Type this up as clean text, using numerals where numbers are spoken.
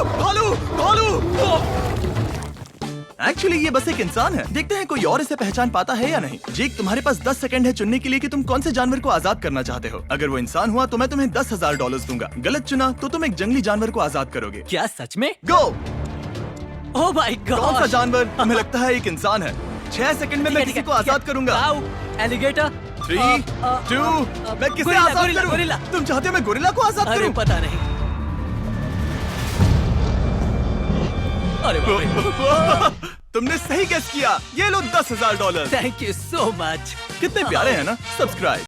भालू भालू। एक्चुअली ये बस एक इंसान है। देखते हैं कोई और इसे पहचान पाता है या नहीं। जेक, तुम्हारे पास 10 सेकंड है चुनने के लिए कि तुम कौन से जानवर को आजाद करना चाहते हो। अगर वो इंसान हुआ तो मैं तुम्हें $10,000 दूंगा। गलत चुना तो तुम एक जंगली जानवर को आजाद करोगे। क्या सच में? गो। Oh my God! कौन सा जानवर? हमें लगता है एक इंसान है। 6 सेकंड में मैं किसी को आजाद करूंगा। एलिगेटर? 3, 2, मैं किसे आजाद करूं? गोरिल्ला। तुम चाहते हो मैं गोरिल्ला को आजाद अरे करूं? पता नहीं। अरे बाप रे। तुमने सही गेस किया। ये लो $10,000। Thank you so much. कितने प्यारे हैं ना। सब्सक्राइब।